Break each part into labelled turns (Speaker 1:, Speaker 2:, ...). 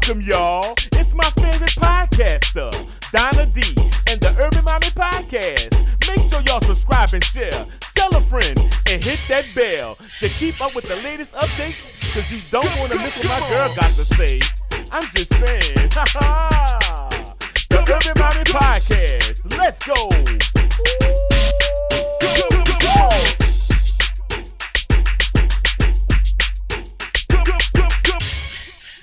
Speaker 1: Welcome, y'all. It's my favorite podcaster, Donna D, and the Urban Mommy Podcast. Make sure y'all subscribe and share. Tell a friend and hit that bell to keep up with the latest updates, because you don't want to miss what my girl got to say. I'm just saying. The Urban Mommy Podcast. Let's go.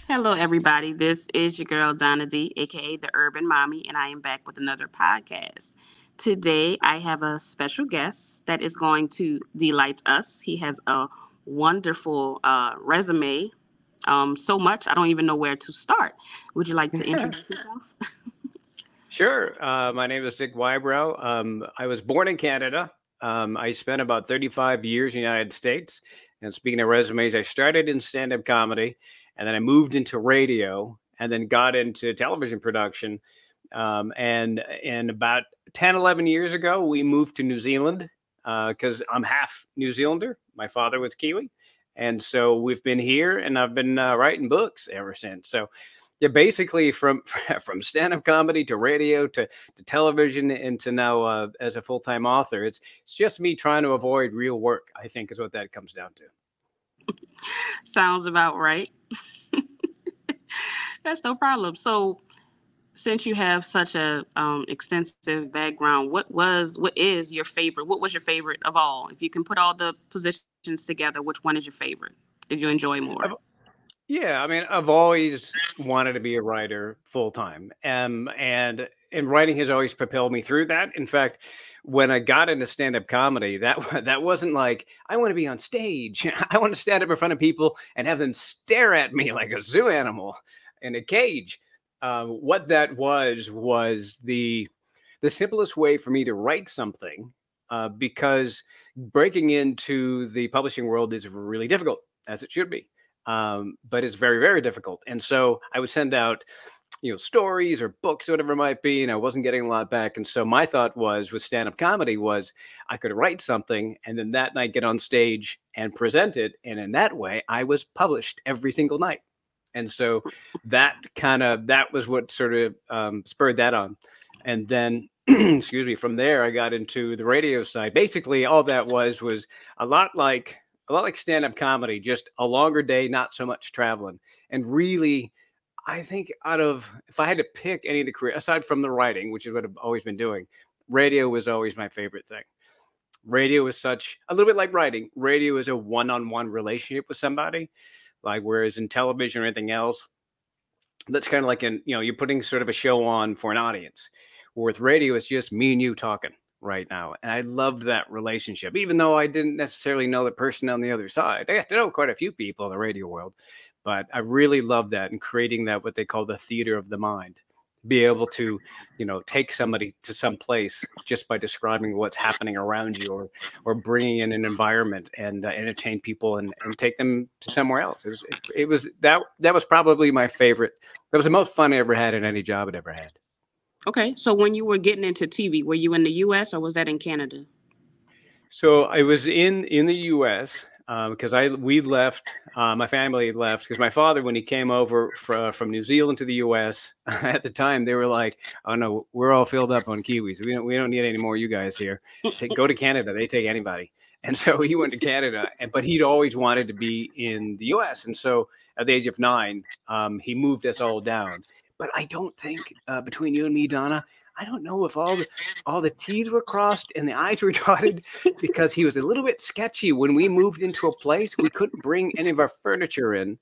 Speaker 2: Hello, everybody. This is your girl, Donna D, aka the Urban Mommy, and I am back with another podcast. Today, I have a special guest that is going to delight us. He has a wonderful resume, so much I don't even know where to start. Would you like to introduce yourself?
Speaker 3: Sure. My name is Dick Wybrow. I was born in Canada. I spent about 35 years in the United States. And speaking of resumes, I started in stand-up comedy. And then I moved into radio and then got into television production. And about 10, 11 years ago, we moved to New Zealand because I'm half New Zealander. My father was Kiwi. And so we've been here and I've been writing books ever since. So yeah, basically from stand-up comedy to radio to television and to now as a full-time author, it's just me trying to avoid real work, I think is what that comes down to.
Speaker 2: Sounds about right. That's no problem. So since you have such a extensive background, what is your favorite? What was your favorite of all? If you can put all the positions together, which one is your favorite? Did you enjoy more?
Speaker 3: Yeah, I mean, I've always wanted to be a writer full time, and writing has always propelled me through that. In fact, when I got into stand-up comedy, that wasn't like I want to be on stage. I want to stand up in front of people and have them stare at me like a zoo animal in a cage. What that was the simplest way for me to write something, because breaking into the publishing world is really difficult, as it should be. But it's very, very difficult. And so I would send out, stories or books, whatever it might be, and I wasn't getting a lot back. And so my thought was with stand-up comedy was I could write something and then that night get on stage and present it. And in that way, I was published every single night. And so that was what sort of spurred that on. And then, excuse me, from there, I got into the radio side. Basically, all that was a lot like stand-up comedy, just a longer day, not so much traveling. And really, I think if I had to pick any of the career, aside from the writing, which is what I've always been doing, radio was always my favorite thing. Radio is a little bit like writing. Radio is a one-on-one relationship with somebody, whereas in television or anything else, that's kind of like you're putting sort of a show on for an audience. With radio, it's just me and you talking right now. And I loved that relationship, even though I didn't necessarily know the person on the other side. I got to know quite a few people in the radio world, but I really loved that and creating that, what they call the theater of the mind, be able to, take somebody to some place just by describing what's happening around you or bringing in an environment and entertain people and take them to somewhere else. That was probably my favorite. That was the most fun I ever had in any job I'd ever had.
Speaker 2: Okay, so when you were getting into TV, were you in the U.S. or was that in Canada?
Speaker 3: So I was in the U.S. Because we left, my family left because my father, when he came over from New Zealand to the U.S. at the time, they were like, "Oh no, we're all filled up on Kiwis. We don't need any more of you guys here. Go to Canada. They take anybody." And so he went to Canada, but he'd always wanted to be in the U.S. And so at the age of 9, he moved us all down. But I don't think between you and me, Donna, I don't know if all the T's were crossed and the I's were dotted, because he was a little bit sketchy when we moved into a place. We couldn't bring any of our furniture in.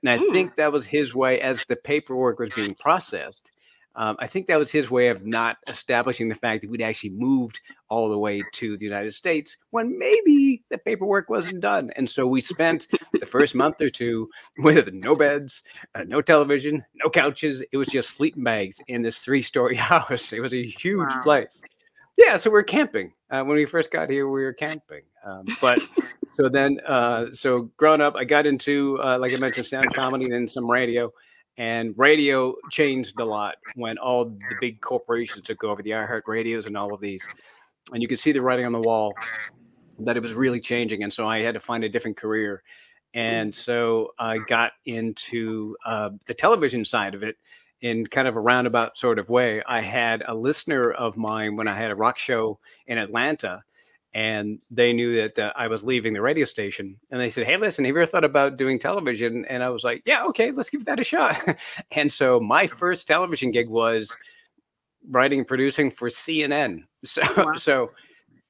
Speaker 3: And I think that was his way, as the paperwork was being processed. I think that was his way of not establishing the fact that we'd actually moved all the way to the United States when maybe the paperwork wasn't done. And so we spent the first month or two with no beds, no television, no couches. It was just sleeping bags in this 3-story house. It was a huge place. Yeah, so we're camping. When we first got here, we were camping. So growing up, I got into, like I mentioned, stand-up comedy and then some radio. And radio changed a lot when all the big corporations took over, the iHeart radios and all of these. And you could see the writing on the wall that it was really changing. And so I had to find a different career. And so I got into the television side of it in kind of a roundabout sort of way. I had a listener of mine when I had a rock show in Atlanta, and they knew that I was leaving the radio station, and they said, "Hey, listen, have you ever thought about doing television?" And I was like, "Yeah, okay, let's give that a shot." And so my first television gig was writing and producing for CNN. So,
Speaker 2: Wow.
Speaker 3: so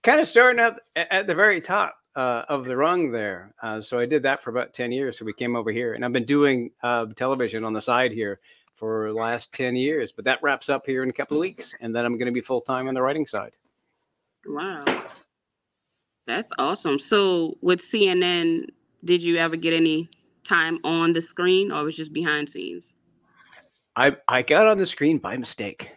Speaker 3: kind of starting out at the very top of the rung there. So I did that for about 10 years. So we came over here, and I've been doing television on the side here for the last 10 years. But that wraps up here in a couple of weeks, and then I'm going to be full time on the writing side.
Speaker 2: Wow. That's awesome. So with CNN, did you ever get any time on the screen, or was it just behind scenes?
Speaker 3: I got on the screen by mistake.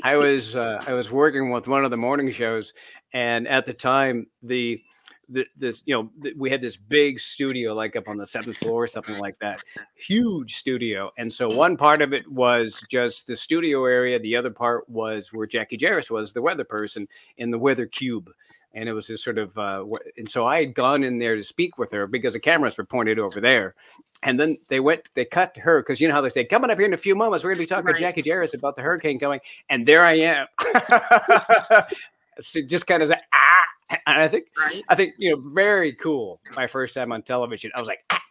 Speaker 3: I was working with one of the morning shows, and at the time we had this big studio, like up on the 7th floor or something like that, huge studio. And so one part of it was just the studio area, the other part was where Jackie Jarris was, the weather person, in the weather cube. And it was this sort of, and so I had gone in there to speak with her because the cameras were pointed over there. And then they cut to her, because you know how they say, coming up here in a few moments, we're going to be talking to Jackie Jarris about the hurricane coming. And there I am. So just kind of like, ah. And I think, very cool. My first time on television, I was like, ah.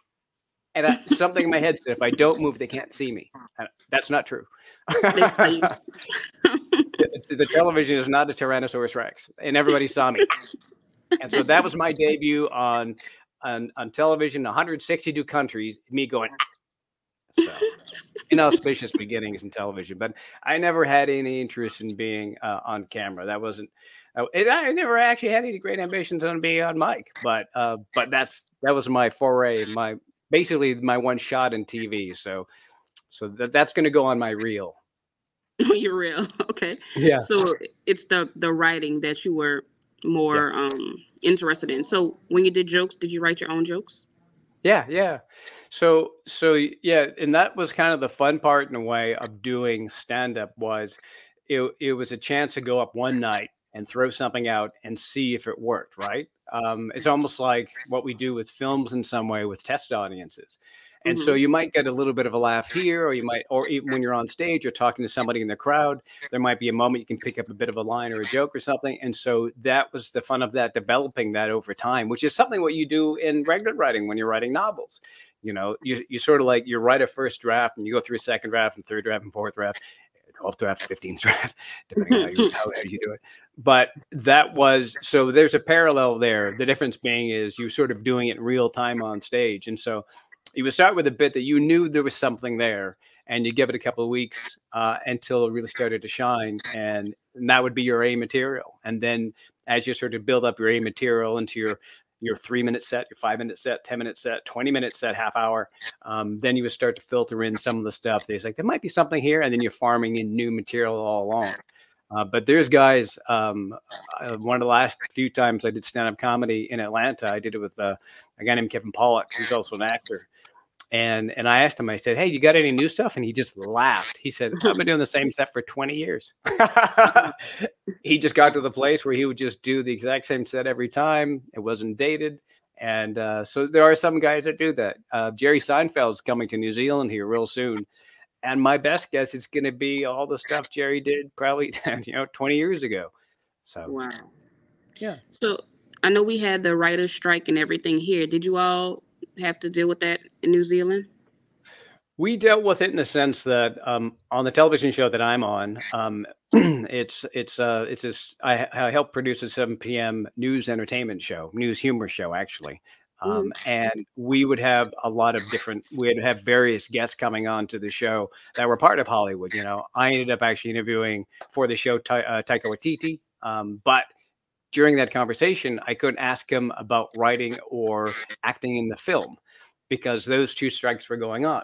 Speaker 3: And something in my head said, if I don't move, they can't see me. That's not true. The television is not a Tyrannosaurus Rex, and everybody saw me. And so that was my debut on television, 162 countries, me going, ah. So inauspicious beginnings in television, but I never had any interest in being on camera. That wasn't, I never actually had any great ambitions on being on mic, but that was my foray, basically my one shot in TV. So that's going to go on my reel.
Speaker 2: You're real. Okay.
Speaker 3: Yeah.
Speaker 2: So it's the writing that you were more interested in. So when you did jokes, did you write your own jokes?
Speaker 3: Yeah. So yeah, and that was kind of the fun part in a way of doing stand-up. Was it was a chance to go up one night and throw something out and see if it worked, right? It's almost like what we do with films in some way with test audiences. And so you might get a little bit of a laugh here, or even when you're on stage, you're talking to somebody in the crowd, there might be a moment you can pick up a bit of a line or a joke or something. And so that was the fun of that, developing that over time, which is something what you do in regular writing when you're writing novels. You sort of like, you write a first draft and you go through a second draft and third draft and fourth draft, 12th draft, 15th draft, depending on how you do it. But so there's a parallel there. The difference being is you're sort of doing it in real time on stage. And so you would start with a bit that you knew there was something there, and you give it a couple of weeks until it really started to shine, and that would be your A material. And then as you sort of build up your A material into your 3-minute set, your 5-minute set, 10-minute set, 20-minute set, half hour, then you would start to filter in some of the stuff. There's like, there might be something here, and then you're farming in new material all along. But there's guys, one of the last few times I did stand-up comedy in Atlanta, I did it with a guy named Kevin Pollak, who's also an actor. And I asked him, I said, hey, you got any new stuff? And he just laughed. He said, I've been doing the same set for 20 years. He just got to the place where he would just do the exact same set every time. It wasn't dated. And so there are some guys that do that. Jerry Seinfeld's coming to New Zealand here real soon. And my best guess is going to be all the stuff Jerry did probably 20 years ago. So,
Speaker 2: wow.
Speaker 3: Yeah.
Speaker 2: So I know we had the writer's strike and everything here. Did you all have to deal with that in New Zealand?
Speaker 3: We dealt with it in the sense that on the television show that I'm on, I help produce a 7 p.m. news entertainment show, news humor show, actually. And we would have we'd have various guests coming on to the show that were part of Hollywood. I ended up actually interviewing for the show Taika Waititi, but during that conversation, I couldn't ask him about writing or acting in the film because those two strikes were going on.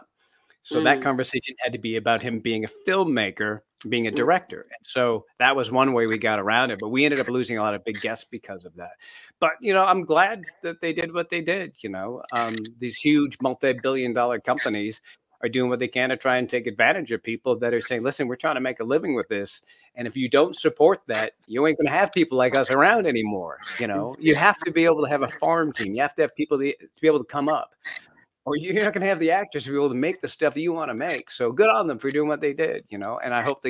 Speaker 3: So that conversation had to be about him being a filmmaker, being a director. And so that was one way we got around it. But we ended up losing a lot of big guests because of that. But, I'm glad that they did what they did. These huge multi-billion-dollar companies are doing what they can to try and take advantage of people that are saying, listen, we're trying to make a living with this. And if you don't support that, you ain't going to have people like us around anymore. You know, you have to be able to have a farm team. You have to have people to be able to come up, or you're not going to have the actors to be able to make the stuff that you want to make. So good on them for doing what they did, you know. And I hope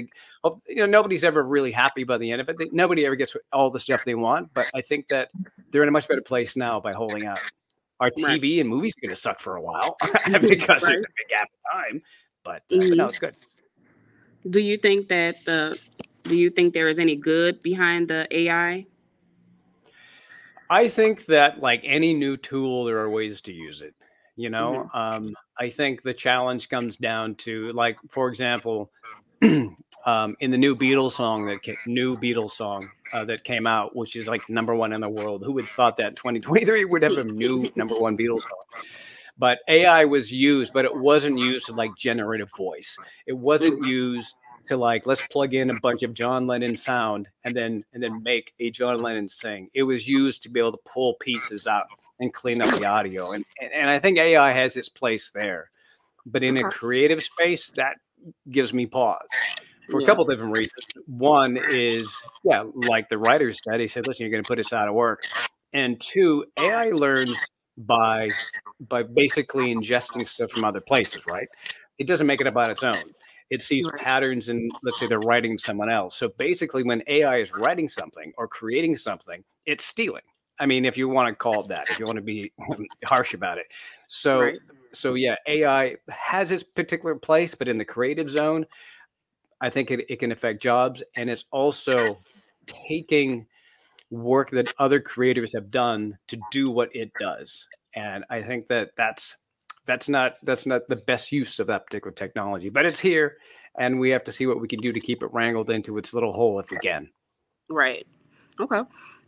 Speaker 3: nobody's ever really happy by the end of it. Nobody ever gets all the stuff they want, but I think that they're in a much better place now by holding out. Our TV and movies are going to suck for a while because there's a big gap of time, but no, it's good.
Speaker 2: Do you think there is any good behind the AI?
Speaker 3: I think that, like any new tool, there are ways to use it. You know, I think the challenge comes down to, like, for example, in the new Beatles song that came out, which is like #1 in the world. Who would have thought that in 2023 would have a new #1 Beatles song? But AI was used, but it wasn't used to like generative voice. It wasn't used to like, let's plug in a bunch of John Lennon sound and then make a John Lennon sing. It was used to be able to pull pieces out and clean up the audio. And I think AI has its place there. But in a creative space, that gives me pause for a couple different reasons. One is, like the writer said, he said, listen, you're going to put us out of work. And two, AI learns by basically ingesting stuff from other places, right? It doesn't make it up on its own. It sees patterns in, let's say, they're writing someone else. So basically, when AI is writing something or creating something, it's stealing. I mean, if you want to call it that, if you want to be harsh about it. So yeah, AI has its particular place, but in the creative zone, I think it can affect jobs. And it's also taking work that other creators have done to do what it does. And I think that's not the best use of that particular technology, but it's here, and we have to see what we can do to keep it wrangled into its little hole if we can.
Speaker 2: Right. Okay.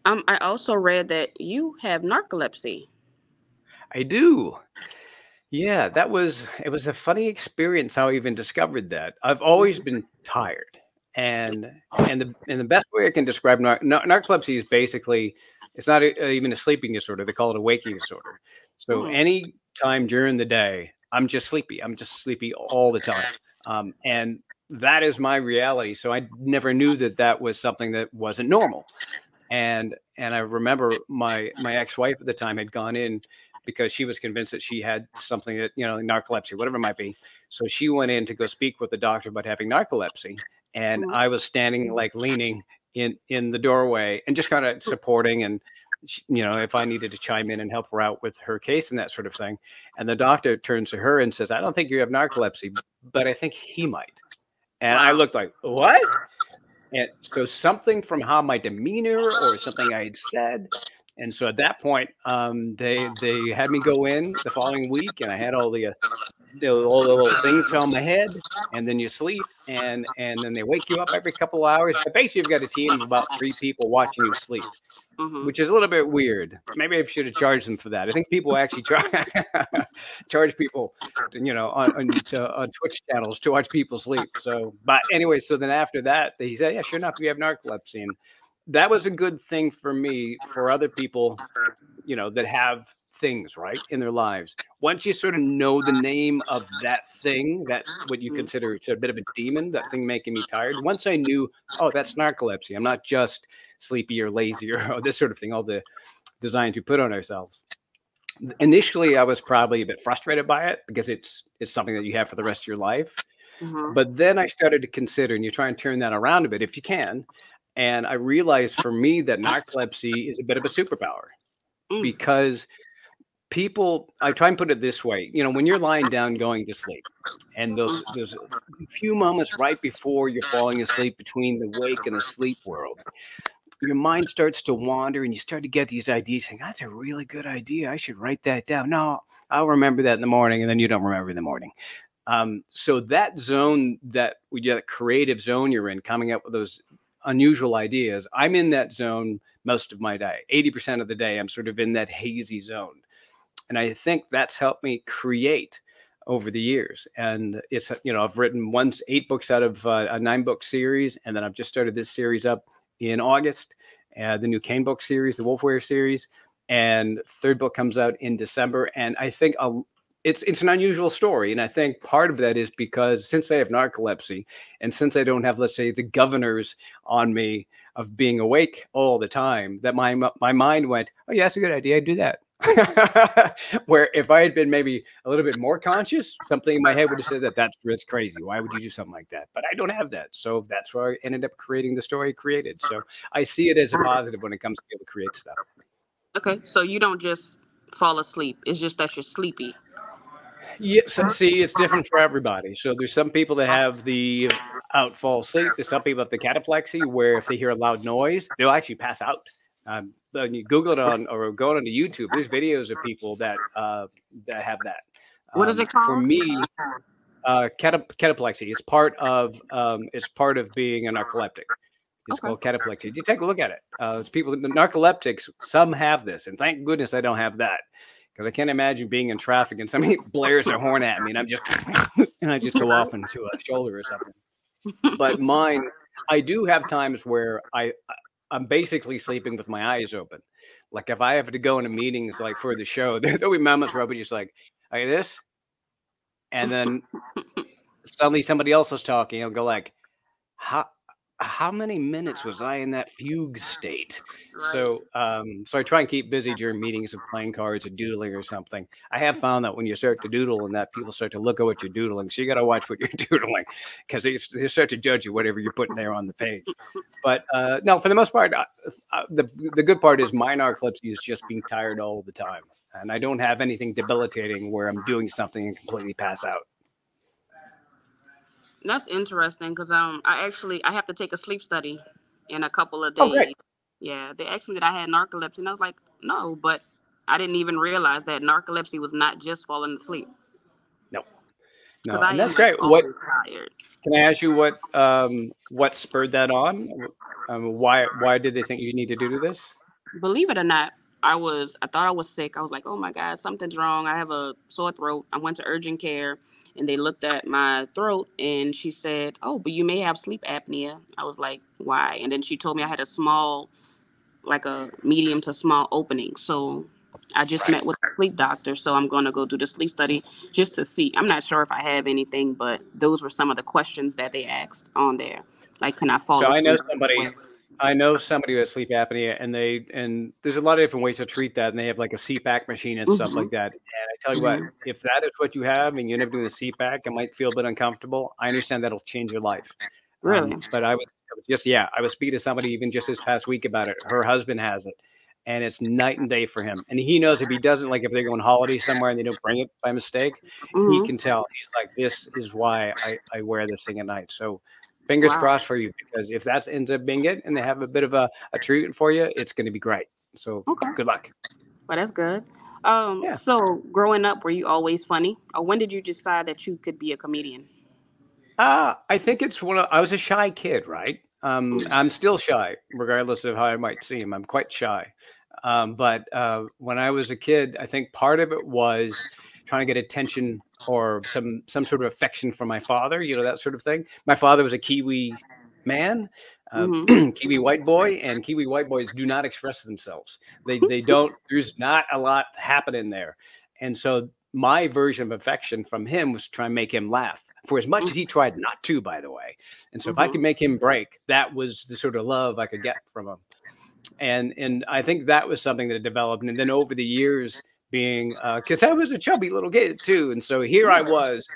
Speaker 2: I also read that you have narcolepsy.
Speaker 3: I do. Yeah, it was a funny experience how I even discovered that. I've always been tired. And the best way I can describe narcolepsy is basically, it's not even a sleeping disorder. They call it a waking disorder. So any time during the day, I'm just sleepy. I'm just sleepy all the time. And that is my reality. So I never knew that was something that wasn't normal. And I remember my ex-wife at the time had gone in because she was convinced that she had something that, narcolepsy, whatever it might be. So she went in to go speak with the doctor about having narcolepsy. And I was standing, like, leaning in the doorway and just kind of supporting, and if I needed to chime in and help her out with her case and that sort of thing. And the doctor turns to her and says, I don't think you have narcolepsy, but I think he might. And I looked like, what? And so something from how my demeanor or something I had said. And so at that point, they had me go in the following week, and I had all the little things on my head, and then you sleep, and then they wake you up every couple of hours. But basically, you've got a team of about 3 people watching you sleep, which is a little bit weird. Maybe I should have charged them for that. I think people actually charge people, on Twitch channels to watch people sleep. So, but anyway, so then after that, he said, yeah, sure enough, you have narcolepsy. And that was a good thing for me. For other people, that have things right in their lives, once you sort of know the name of that thing, that what you consider it's a bit of a demon, that thing making me tired, once I knew, oh, that's narcolepsy, I'm not just sleepy or lazy or this sort of thing, all the designs we put on ourselves. Initially, I was probably a bit frustrated by it because it's something that you have for the rest of your life. But then I started to consider, and you try and turn that around a bit if you can, and I realized for me that narcolepsy is a bit of a superpower. Because I try and put it this way, when you're lying down going to sleep, and those few moments right before you're falling asleep, between the wake and the sleep world, your mind starts to wander, and you start to get these ideas saying, that's a really good idea, I should write that down. No, I'll remember that in the morning, and then you don't remember in the morning. So that zone, that creative zone you're in, coming up with those unusual ideas, I'm in that zone most of my day. 80% of the day, I'm sort of in that hazy zone. And I think that's helped me create over the years. And it's, I've written 8 books out of a 9-book series. And then I've just started this series up in August, the new Cane book series, the Wolfware series. And 3rd book comes out in December. And I think it's an unusual story. And I think part of that is because since I have narcolepsy and since I don't have, let's say, the governors on me of being awake all the time, that my mind went, oh yeah, that's a good idea. I'd do that. Where if I had been maybe a little bit more conscious, something in my head would have said that's crazy. Why would you do something like that? But I don't have that. So that's where I ended up creating the story I created. So I see it as a positive when it comes to be able to create stuff.
Speaker 2: Okay, so you don't just fall asleep. It's just that you're sleepy.
Speaker 3: Yes, see, it's different for everybody. So there's some people that have the fall asleep. There's some people have the cataplexy, where if they hear a loud noise, they'll actually pass out. When you Google it on or go on to YouTube, there's videos of people that have that.
Speaker 2: What is it called?
Speaker 3: For me, cataplexy is part of being a narcoleptic. It's called cataplexy. You take a look at it. It's people, the narcoleptics, some have this, and thank goodness I don't have that. Because I can't imagine being in traffic and somebody blares their horn at me and I'm just and I just go off into a shoulder or something. But mine, I do have times where I'm basically sleeping with my eyes open. Like if I have to go into meetings like for the show, there'll be moments where I'll be just like this, and then suddenly somebody else is talking. I'll go like, how many minutes was I in that fugue state? Right. So I try and keep busy during meetings of playing cards or doodling or something. I have found that when you start to doodle and that people start to look at what you're doodling, so you got to watch what you're doodling because they start to judge you, whatever you're putting there on the page. But no, for the most part, the good part is my narcolepsy is just being tired all the time. And I don't have anything debilitating where I'm doing something and completely pass out.
Speaker 2: That's interesting because I have to take a sleep study in a couple of days.
Speaker 3: Oh, great.
Speaker 2: Yeah, they asked me that I had narcolepsy, and I was like, no, but I didn't even realize that narcolepsy was not just falling asleep.
Speaker 3: No, and that's great. What tired. Can I ask you what spurred that on? Why did they think you need to do this?
Speaker 2: Believe it or not, I thought I was sick. I was like, oh my God, something's wrong. I have a sore throat. I went to urgent care and they looked at my throat and she said, oh, but you may have sleep apnea. I was like, why? And then she told me I had a medium to small opening. So I just met with a sleep doctor. So I'm going to go do the sleep study just to see. I'm not sure if I have anything, but those were some of the questions that they asked on there. Like, can I fall asleep?
Speaker 3: I know somebody who has sleep apnea, and there's a lot of different ways to treat that, and they have like a CPAP machine and stuff like that. And I tell you what, if that is what you have, and you end up doing a CPAP, it might feel a bit uncomfortable. I understand that'll change your life.
Speaker 2: Really?
Speaker 3: But I was speaking to somebody even just this past week about it. Her husband has it, and it's night and day for him. And he knows if he doesn't, like if they're going holiday somewhere and they don't bring it by mistake, he can tell. He's like, this is why I wear this thing at night. So fingers crossed for you, because if that ends up being it and they have a bit of a treatment for you, it's going to be great. So good luck.
Speaker 2: Well, that's good. So growing up, were you always funny? Or when did you decide that you could be a comedian?
Speaker 3: I think it's I was a shy kid, right? I'm still shy, regardless of how I might seem. I'm quite shy. But when I was a kid, I think part of it was trying to get attention or some sort of affection from my father, that sort of thing. My father was a Kiwi man, Kiwi white boy, and Kiwi white boys do not express themselves. They don't, there's not a lot happening there. And so my version of affection from him was to try and make him laugh, for as much as he tried not to, by the way. And so if I could make him break, that was the sort of love I could get from him. And I think that was something that developed. And then over the years, being because I was a chubby little kid too, and so here I was,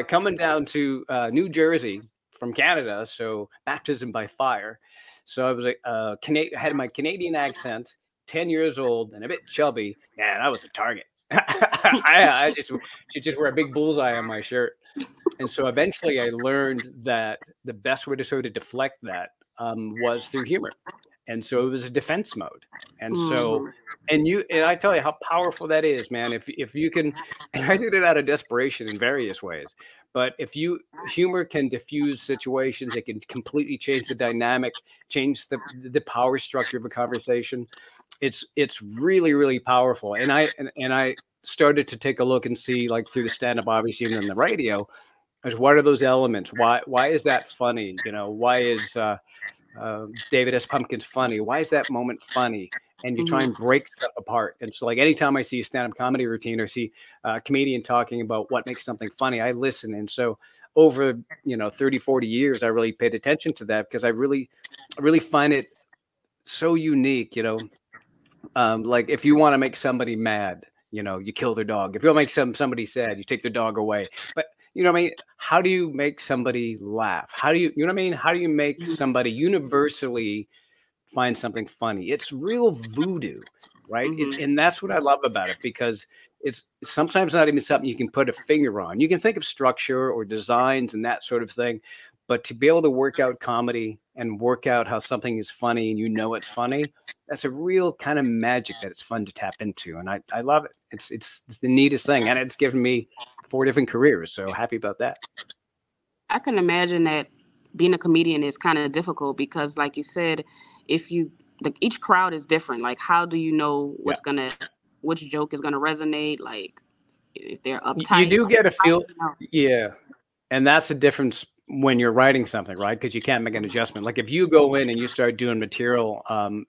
Speaker 3: coming down to New Jersey from Canada, so baptism by fire. So I was had my Canadian accent, 10 years old, and a bit chubby. Man, I was a target. I should just wear a big bullseye on my shirt. And so eventually I learned that the best way to sort of deflect that was through humor. And so it was a defense mode. And so, and I tell you how powerful that is, man. If you can, and I did it out of desperation in various ways, but humor can diffuse situations. It can completely change the dynamic, change the power structure of a conversation. It's really, really powerful. And I started to take a look and see, like through the stand-up, obviously, even on the radio, as what are those elements? Why is that funny? Why is David S. Pumpkins funny? Why is that moment funny? and you try and break stuff apart. And so like anytime I see a stand-up comedy routine or see a comedian talking about what makes something funny, I listen. And so over, 30, 40 years, I really paid attention to that because I really find it so unique, like if you want to make somebody mad, you kill their dog. If you want to make somebody sad, you take their dog away. But you know what I mean? How do you make somebody laugh? How do you know what I mean? How do you make somebody universally find something funny? It's real voodoo, right? And that's what I love about it, because it's sometimes not even something you can put a finger on. You can think of structure or designs and that sort of thing, but to be able to work out comedy and work out how something is funny and it's funny, that's a real kind of magic that it's fun to tap into. And I love it. It's the neatest thing. And it's given me 4 different careers. So happy about that.
Speaker 2: I can imagine that being a comedian is kind of difficult because, like you said, each crowd is different. Like, how do you know which joke is gonna resonate? Like, if they're uptight,
Speaker 3: you do get a feel.
Speaker 2: Yeah.
Speaker 3: And that's the difference when you're writing something, right? Because you can't make an adjustment. Like if you go in and you start doing material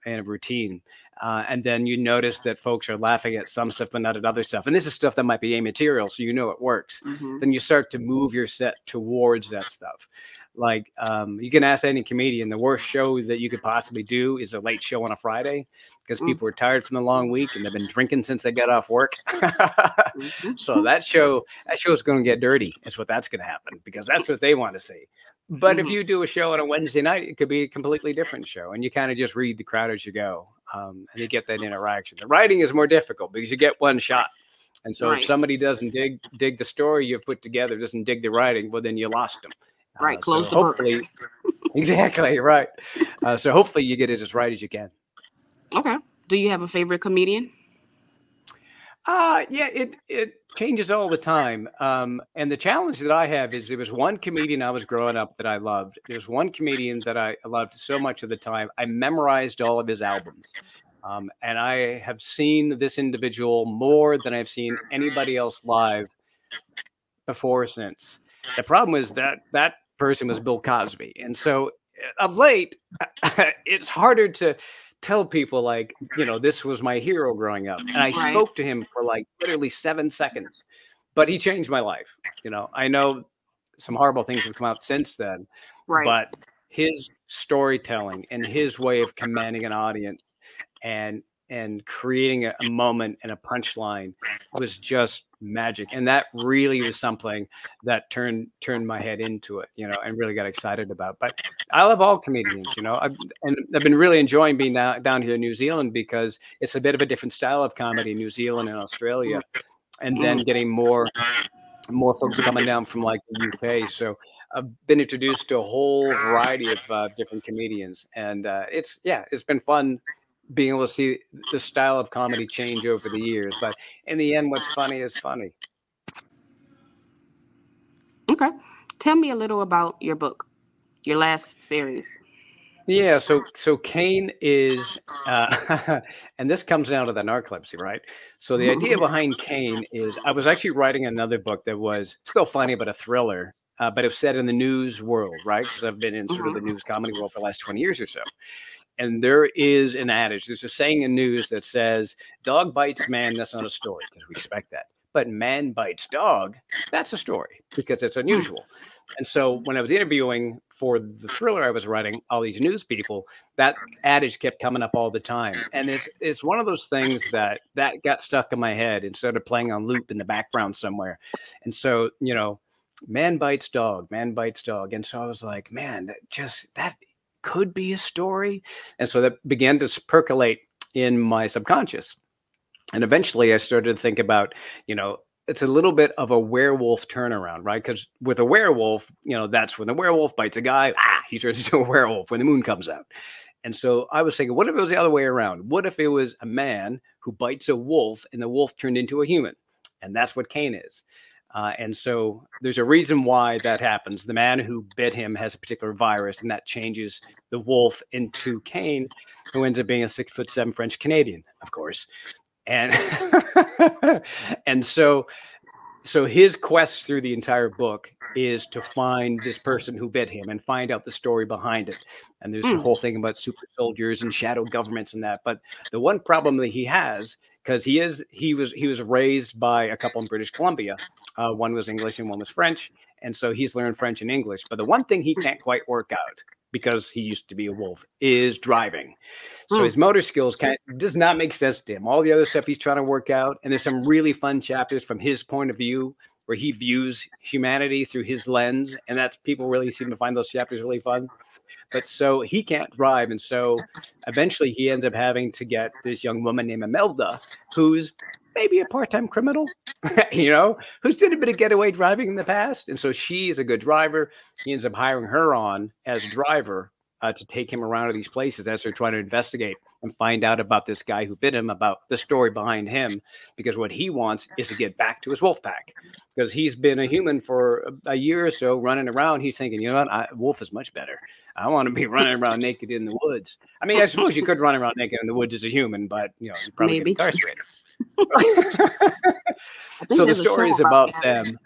Speaker 3: in a routine, and then you notice that folks are laughing at some stuff but not at other stuff, and this is stuff that might be amatirial, so it works, then you start to move your set towards that stuff. Like you can ask any comedian, the worst show that you could possibly do is a late show on a Friday, because people are tired from the long week and they've been drinking since they got off work. So that show is going to get dirty. That's what that's going to happen, because that's what they want to see. But if you do a show on a Wednesday night, it could be a completely different show, and you kind of just read the crowd as you go, and you get that interaction. The writing is more difficult because you get one shot. And so if somebody doesn't dig the story you've put together, doesn't dig the writing, well, then you lost them.
Speaker 2: Right, close the
Speaker 3: hopefully, exactly right. So hopefully you get it as right as you can.
Speaker 2: Okay. Do you have a favorite comedian?
Speaker 3: Yeah, it changes all the time. And the challenge that I have is there was one comedian I was growing up that I loved. There's one comedian that I loved so much of the time. I memorized all of his albums. And I have seen this individual more than I've seen anybody else live before or since. The problem was that person was Bill Cosby. And so of late, it's harder to tell people like, this was my hero growing up. And I spoke to him for like literally 7 seconds, but he changed my life. I know some horrible things have come out since then, but his storytelling and his way of commanding an audience and creating a moment and a punchline was just magic. And that really was something that turned my head into it, and really got excited about. But I love all comedians, I've been really enjoying being down here in New Zealand, because it's a bit of a different style of comedy in New Zealand and Australia, and then getting more folks coming down from like the UK. So I've been introduced to a whole variety of different comedians, and it's been fun being able to see the style of comedy change over the years. But in the end, what's funny is funny.
Speaker 2: Okay. Tell me a little about your book, your last series.
Speaker 3: Yeah. So Cain is, and this comes down to the narcolepsy, right? So the idea behind Cain is I was actually writing another book that was still funny, but a thriller, but it was set in the news world, right? Because I've been in sort of the news comedy world for the last 20 years or so. And there is an adage, there's a saying in news that says, dog bites man, that's not a story, because we expect that. But man bites dog, that's a story, because it's unusual. And so when I was interviewing for the thriller I was writing, all these news people, that adage kept coming up all the time. And it's one of those things that got stuck in my head and started playing on loop in the background somewhere. And so, man bites dog, man bites dog. And so I was like, man, that could be a story. And so that began to percolate in my subconscious. And eventually I started to think about, it's a little bit of a werewolf turnaround, right? Because with a werewolf, that's when the werewolf bites a guy, he turns into a werewolf when the moon comes out. And so I was thinking, what if it was the other way around? What if it was a man who bites a wolf and the wolf turned into a human? And that's what Cain is. And so there's a reason why that happens. The man who bit him has a particular virus, and that changes the wolf into Cain, who ends up being a 6'7" French Canadian, of course. And and so his quest through the entire book is to find this person who bit him and find out the story behind it. And there's a whole thing about super soldiers and shadow governments and that. But the one problem that he has, because he was raised by a couple in British Columbia. One was English and one was French. And so he's learned French and English. But the one thing he can't quite work out, because he used to be a wolf, is driving. So his motor skills does not make sense to him. All the other stuff he's trying to work out. And there's some really fun chapters from his point of view, where he views humanity through his lens. And that's, people really seem to find those chapters really fun. But so he can't drive. And so eventually he ends up having to get this young woman named Imelda, who's maybe a part-time criminal, you know, who's did a bit of getaway driving in the past. And so she is a good driver. He ends up hiring her on as a driver to take him around to these places as they're trying to investigate and find out about this guy who bit him, about the story behind him, because what he wants is to get back to his wolf pack, because he's been a human for a year or so running around. He's thinking, you know what, wolf is much better. I want to be running around naked in the woods. I mean, I suppose you could run around naked in the woods as a human, but, you know, you probably get incarcerated. So the story is about them.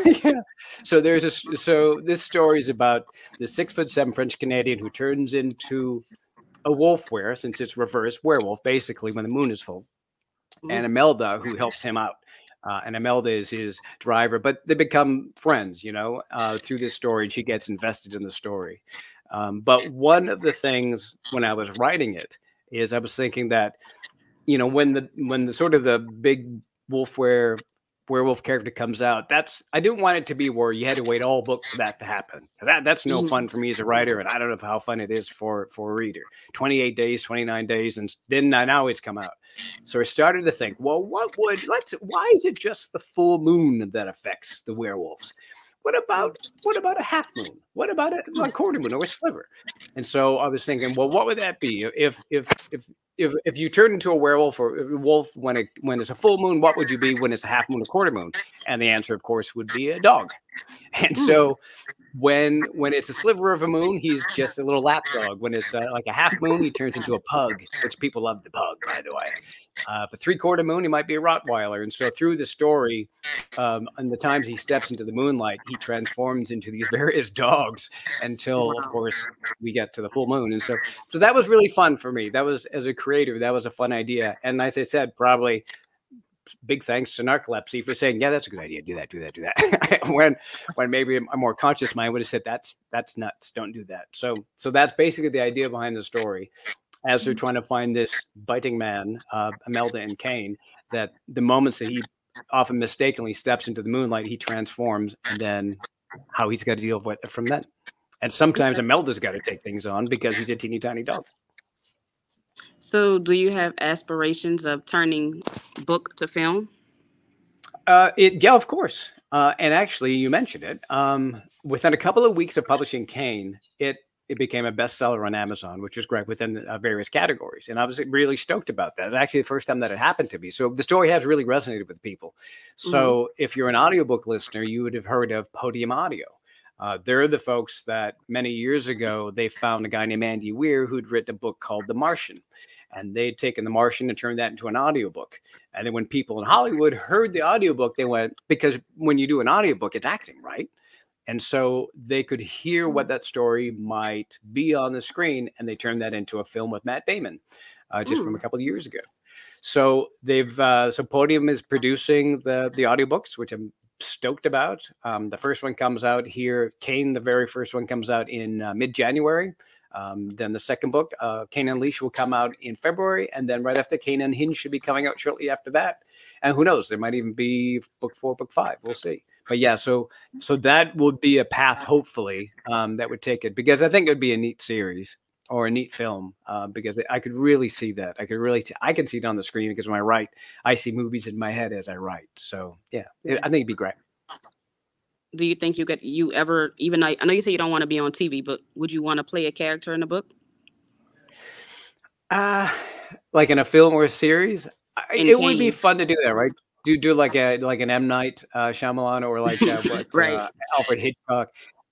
Speaker 3: Yeah. So this story is about the 6'7" French Canadian who turns into a wolf wearer, since it's reverse werewolf, basically, when the moon is full, and Imelda, who helps him out. And Imelda is his driver, but they become friends, you know, through this story. And she gets invested in the story. But one of the things when I was writing it is I was thinking that, you know, when the sort of the big werewolf character comes out, I didn't want it to be where you had to wait all book for that to happen. That's no fun for me as a writer, and I don't know how fun it is for a reader. 28 days, 29 days, and then now it's come out. So I started to think, well, why is it just the full moon that affects the werewolves? What about a half moon? What about a quarter moon or a sliver? And so I was thinking, well, what would that be if you turn into a werewolf or a wolf when it's a full moon? What would you be when it's a half moon or quarter moon? And the answer, of course, would be a dog. And so when it's a sliver of a moon, he's just a little lap dog. When it's like a half moon, he turns into a pug, which people love the pug, by the way. For 3/4 moon, he might be a Rottweiler. And so through the story, and the times he steps into the moonlight, he transforms into these various dogs until, of course, we get to the full moon. And so that was really fun for me. That was, as a creator, that was a fun idea. And as I said, probably big thanks to Narcolepsy for saying, yeah, that's a good idea. Do that. when maybe a more conscious mind would have said, that's nuts. Don't do that. So that's basically the idea behind the story. As they're trying to find this biting man, Imelda and Cain, that the moments that he often mistakenly steps into the moonlight, he transforms, and then how he's got to deal with it from then. And sometimes Imelda's got to take things on because he's a teeny tiny dog.
Speaker 2: So do you have aspirations of turning book to film?
Speaker 3: Yeah, of course. And actually, you mentioned it. Within a couple of weeks of publishing Cain, it became a bestseller on Amazon, which was great within the various categories. And I was really stoked about that. It was actually the first time that it happened to me. So the story has really resonated with people. So if you're an audiobook listener, you would have heard of Podium Audio. They're the folks that many years ago, they found a guy named Andy Weir who'd written a book called The Martian. And they'd taken The Martian and turned that into an audiobook. And then when people in Hollywood heard the audiobook, they went, because when you do an audiobook, it's acting, right? And so they could hear what that story might be on the screen, and they turned that into a film with Matt Damon just from a couple of years ago. So so Podium is producing the audiobooks, which I'm stoked about. The first one comes out here. Cain, the very first one, comes out in mid-January. Then the second book, Cain Unleashed, will come out in February. And then right after, Cain Unhinged should be coming out shortly after that. And who knows, there might even be book 4, book 5. We'll see. But yeah, so that would be a path, hopefully, that would take it. Because I think it would be a neat series or a neat film, because I could really see that. I can see it on the screen, because when I write, I see movies in my head as I write. So yeah, I think it'd be great.
Speaker 2: Do you think you ever, even I know you say you don't want to be on TV, but would you want to play a character in a book?
Speaker 3: Like in a film or a series? It would be fun to do that, right? Do like an M. Night Shyamalan, or like Alfred Hitchcock.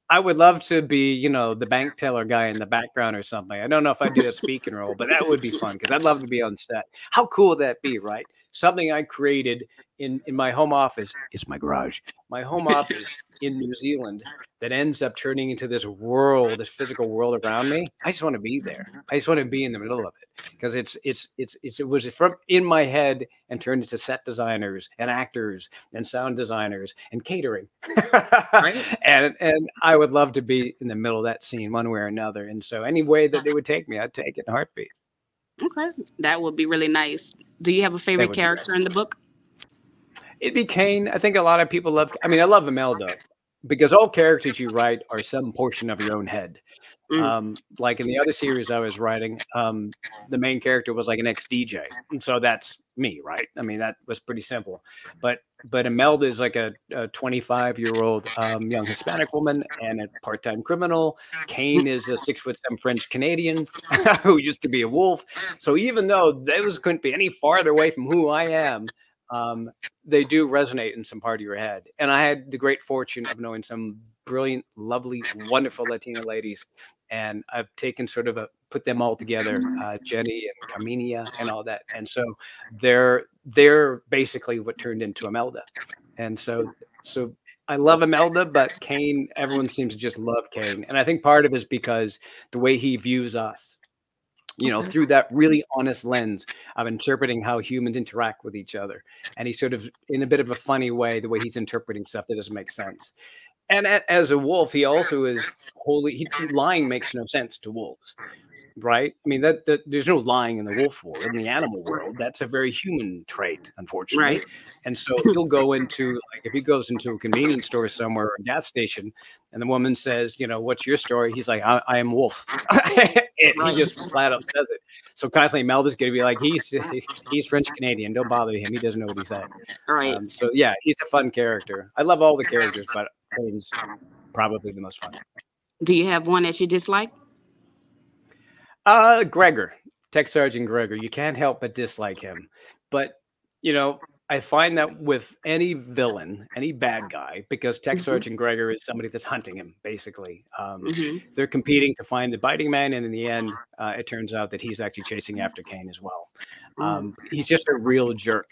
Speaker 3: I would love to be, the bank teller guy in the background or something. I don't know if I'd do a speaking role, but that would be fun, because I'd love to be on set. How cool would that be, right? something I created in my home office. It's my garage, my home office in New Zealand, that ends up turning into this world, this physical world around me. I just want to be there. I just want to be in the middle of it, because it was from in my head and turned into set designers and actors and sound designers and catering.
Speaker 2: Right.
Speaker 3: and I would love to be in the middle of that scene one way or another. And so any way that they would take me, I'd take it in a heartbeat.
Speaker 2: Okay. That would be really nice. Do you have a
Speaker 3: That
Speaker 2: favorite
Speaker 3: would be
Speaker 2: character in the book?
Speaker 3: It'd be Kane. I think a lot of people love. I mean, I love Imelda, because all characters you write are some portion of your own head. Like in the other series I was writing, the main character was like an ex-DJ, and so that's me, right? I mean, that was pretty simple. But Imelda is like a 25-year-old young Hispanic woman and a part-time criminal. Kane is a 6'7" French Canadian who used to be a wolf. So even though those couldn't be any farther away from who I am, they do resonate in some part of your head. And I had the great fortune of knowing some brilliant, lovely, wonderful Latina ladies. And I've taken sort of put them all together, Jenny and Carminia and all that. And so they're basically what turned into Imelda. And so I love Imelda, but Kane, everyone seems to just love Kane. And I think part of it is because the way he views us, through that really honest lens of interpreting how humans interact with each other. And he's sort of, in a bit of a funny way, the way he's interpreting stuff that doesn't make sense. And as a wolf, he also is lying makes no sense to wolves, right? I mean, that there's no lying in the wolf world, in the animal world. That's a very human trait, unfortunately.
Speaker 2: Right.
Speaker 3: And so he'll go into, like, if he goes into a convenience store somewhere or a gas station, and the woman says, what's your story? He's like, I am wolf. He just flat out says it. So constantly Imelda's going to be like, he's French Canadian. Don't bother him. He doesn't know what he's saying.
Speaker 2: Right.
Speaker 3: So yeah, he's a fun character. I love all the characters, but Kane's probably the most fun.
Speaker 2: Do you have one that you dislike?
Speaker 3: Gregor, Tech Sergeant Gregor. You can't help but dislike him. But, I find that with any villain, any bad guy, because Tech Sergeant Gregor is somebody that's hunting him, basically. They're competing to find the biting man, and in the end, it turns out that he's actually chasing after Kane as well. He's just a real jerk.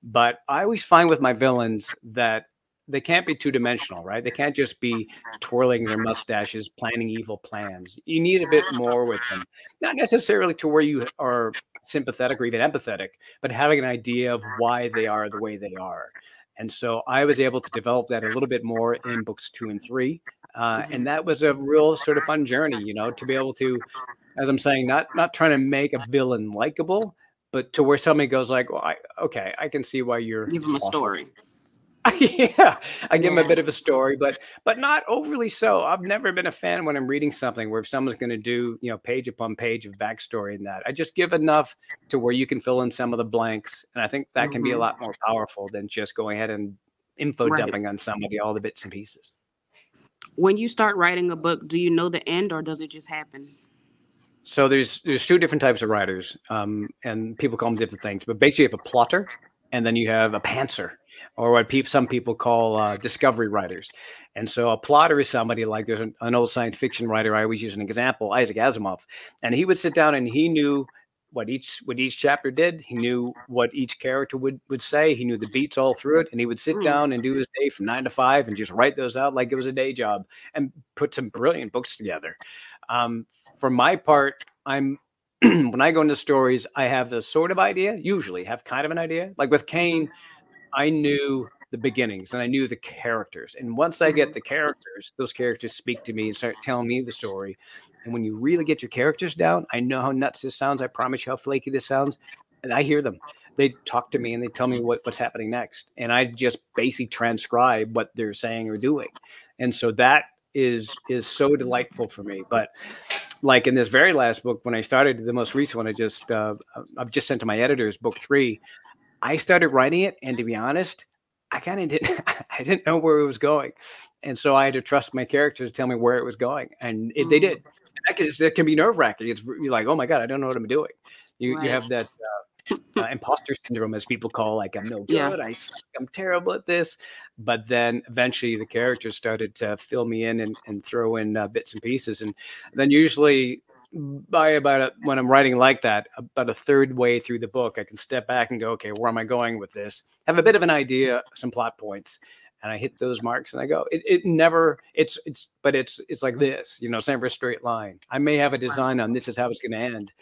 Speaker 3: But I always find with my villains that they can't be two-dimensional, right? They can't just be twirling their mustaches, planning evil plans. You need a bit more with them. Not necessarily to where you are sympathetic or even empathetic, but having an idea of why they are the way they are. And so I was able to develop that a little bit more in books 2 and 3. And that was a real sort of fun journey, to be able to, as I'm saying, not trying to make a villain likable, but to where somebody goes like, well, I can see why you're
Speaker 2: Give them a story.
Speaker 3: Yeah, I give them a bit of a story, but not overly so. I've never been a fan when I'm reading something where if someone's going to do, page upon page of backstory in that. I just give enough to where you can fill in some of the blanks. And I think that can be a lot more powerful than just going ahead and info dumping on somebody, all the bits and pieces.
Speaker 2: When you start writing a book, do you know the end or does it just happen?
Speaker 3: So there's 2 different types of writers, and people call them different things. But basically you have a plotter, and then you have a pantser, or what some people call discovery writers. And so a plotter is somebody like, there's an old science fiction writer, I always use an example, Isaac Asimov. And he would sit down and he knew what each chapter did. He knew what each character would say. He knew the beats all through it. And he would sit down and do his day from 9 to 5 and just write those out like it was a day job and put some brilliant books together. For my part, when I go into stories, I have a sort of idea, usually have kind of an idea. Like with Kane, I knew the beginnings and I knew the characters. And once I get the characters, those characters speak to me and start telling me the story. And when you really get your characters down, I know how nuts this sounds. I promise you how flaky this sounds. And I hear them. They talk to me and they tell me what's happening next. And I just basically transcribe what they're saying or doing. And so that is so delightful for me. But like in this very last book, when I started the most recent one, I've just sent to my editors, book 3, I started writing it, and to be honest, I kind of didn't know where it was going, and so I had to trust my characters to tell me where it was going, and they did. That can be nerve-wracking. You're like, oh my god, I don't know what I'm doing. You have that imposter syndrome, as people call, like I'm no good, I'm terrible at this. But then eventually the characters started to fill me in and throw in bits and pieces, and then usually when I'm writing like that, about a third way through the book, I can step back and go, okay, where am I going with this? Have a bit of an idea, some plot points, and I hit those marks and I go. But it's like this, it's never a straight line. I may have a design on this is how it's going to end,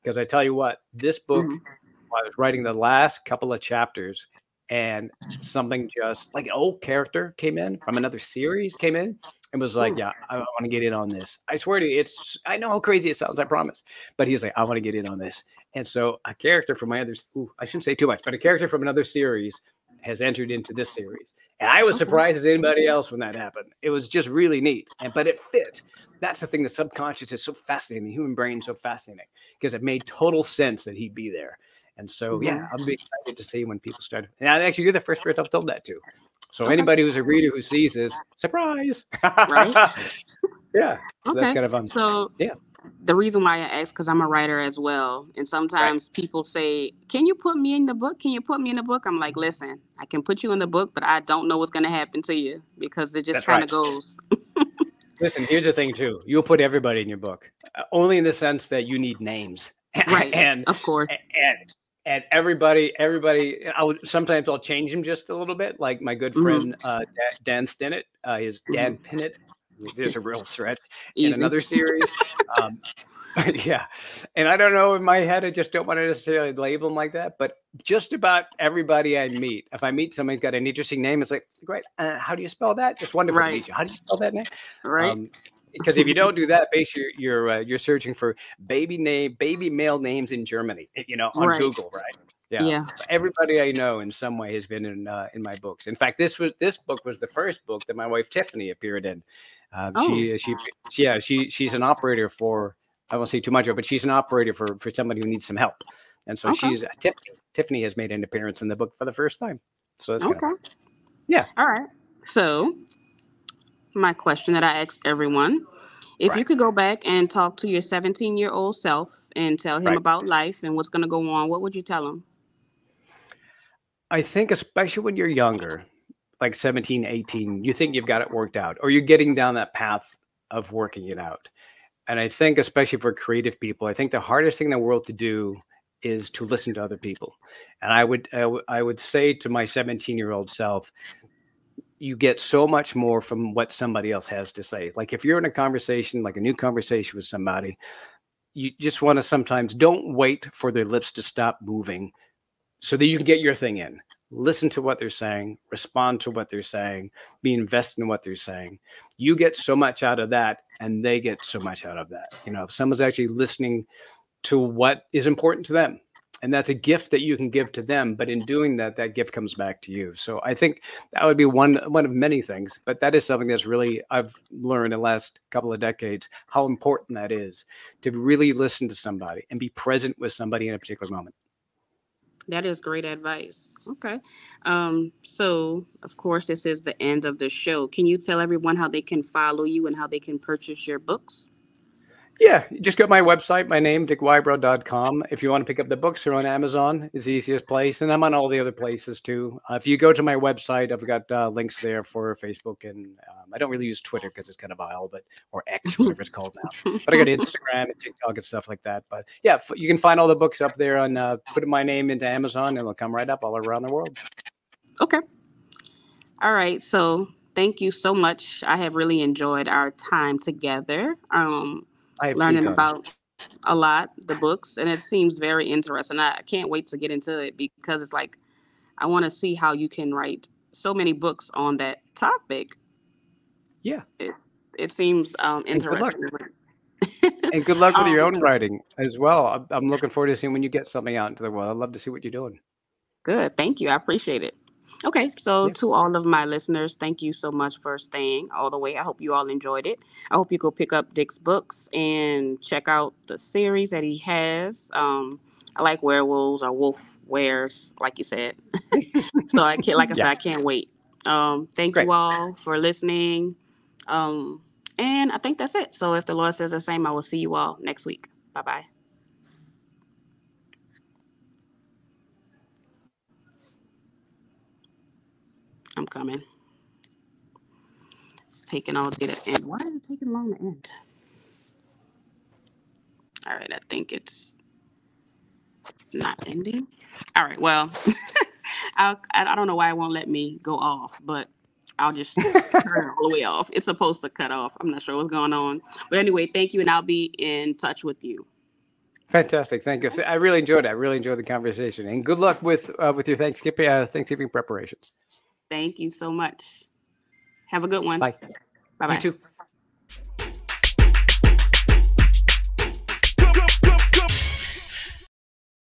Speaker 3: because I tell you what, this book, I was writing the last couple of chapters, and something just like an old character came in from another series came in and was like, yeah, I want to get in on this. I swear to you, I know how crazy it sounds, I promise. But he was like, I want to get in on this. And so a character from I shouldn't say too much, but a character from another series has entered into this series. And I was surprised as anybody else when that happened. It was just really neat. But it fit. That's the thing. The subconscious is so fascinating. The human brain is so fascinating because it made total sense that he'd be there. And so, yeah, I'll be excited to see when people start. And actually, you're the first person I've told that to. So anybody who's a reader who sees this, surprise.
Speaker 2: Right?
Speaker 3: Yeah. So that's kind of fun.
Speaker 2: So
Speaker 3: yeah.
Speaker 2: The reason why I ask, because I'm a writer as well. And sometimes people say, can you put me in the book? Can you put me in the book? I'm like, listen, I can put you in the book, but I don't know what's going to happen to you because it just kind of goes.
Speaker 3: Listen, here's the thing, too. You'll put everybody in your book, only in the sense that you need names.
Speaker 2: Right.
Speaker 3: And
Speaker 2: of course.
Speaker 3: And everybody, sometimes I'll change them just a little bit. Like my good friend, Dan Stinnett, is Dan Pinnett. There's a real stretch in another series. Yeah. And I don't know, in my head, I just don't want to necessarily label them like that. But just about everybody I meet, if I meet somebody who's got an interesting name, it's like, great. How do you spell that? It's wonderful to meet you. How do you spell that name?
Speaker 2: Right.
Speaker 3: Because if you don't do that, basically you're searching for baby male names in Germany, on Google, right? Yeah. Everybody I know in some way has been in my books. In fact, this book was the first book that my wife Tiffany appeared in. She's an operator for. I won't say too much of it, but she's an operator for somebody who needs some help, and so Tiffany has made an appearance in the book for the first time. So that's kind of, yeah.
Speaker 2: All right. So my question that I asked everyone. If you could go back and talk to your 17-year-old self and tell him about life and what's going to go on, what would you tell him?
Speaker 3: I think especially when you're younger, like 17, 18, you think you've got it worked out, or you're getting down that path of working it out. And I think especially for creative people, I think the hardest thing in the world to do is to listen to other people. And I would say to my 17-year-old self, you get so much more from what somebody else has to say. Like if you're in a conversation, like a new conversation with somebody, you just want to sometimes don't wait for their lips to stop moving so that you can get your thing in. Listen to what they're saying, respond to what they're saying, be invested in what they're saying. You get so much out of that, and they get so much out of that. If someone's actually listening to what is important to them, and that's a gift that you can give to them, but in doing that, that gift comes back to you. So I think that would be one of many things, but that is something that's really, I've learned in the last couple of decades, how important that is to really listen to somebody and be present with somebody in a particular moment.
Speaker 2: That is great advice. Okay. So, of course, this is the end of the show. Can you tell everyone how they can follow you and how they can purchase your books?
Speaker 3: Yeah, just go to my website, my name, dickwybrow.com. If you want to pick up the books, they're on Amazon is the easiest place. And I'm on all the other places too. If you go to my website, I've got links there for Facebook. And I don't really use Twitter because it's kind of vile, or X, whatever it's called now. But I got Instagram and TikTok and stuff like that. But yeah, you can find all the books up there and put my name into Amazon and it'll come right up all around the world.
Speaker 2: Okay. All right. So thank you so much. I have really enjoyed our time together. Learning about a lot, the books, and it seems very interesting. I can't wait to get into it because it's like, I want to see how you can write so many books on that topic.
Speaker 3: Yeah.
Speaker 2: It seems interesting.
Speaker 3: And good luck with your own writing as well. I'm looking forward to seeing when you get something out into the world. I'd love to see what you're doing.
Speaker 2: Good. Thank you. I appreciate it. Okay, so to all of my listeners, thank you so much for staying all the way. I hope you all enjoyed it. I hope you go pick up Dick's books and check out the series that he has. I like werewolves or wolf wares, like you said. So I can't, like I said, I can't wait. Thank you all for listening. And I think that's it. So if the Lord says the same, I will see you all next week. Bye-bye. I'm coming. It's taking all day to end. Why is it taking long to end? All right, I think it's not ending. All right, well, I don't know why it won't let me go off, but I'll just turn it all the way off. It's supposed to cut off. I'm not sure what's going on. But anyway, thank you, and I'll be in touch with you.
Speaker 3: Fantastic. Thank you. I really enjoyed it. I really enjoyed the conversation. And good luck with your Thanksgiving preparations.
Speaker 2: Thank you so much. Have a good one.
Speaker 3: Bye.
Speaker 2: Bye-bye.
Speaker 3: You too.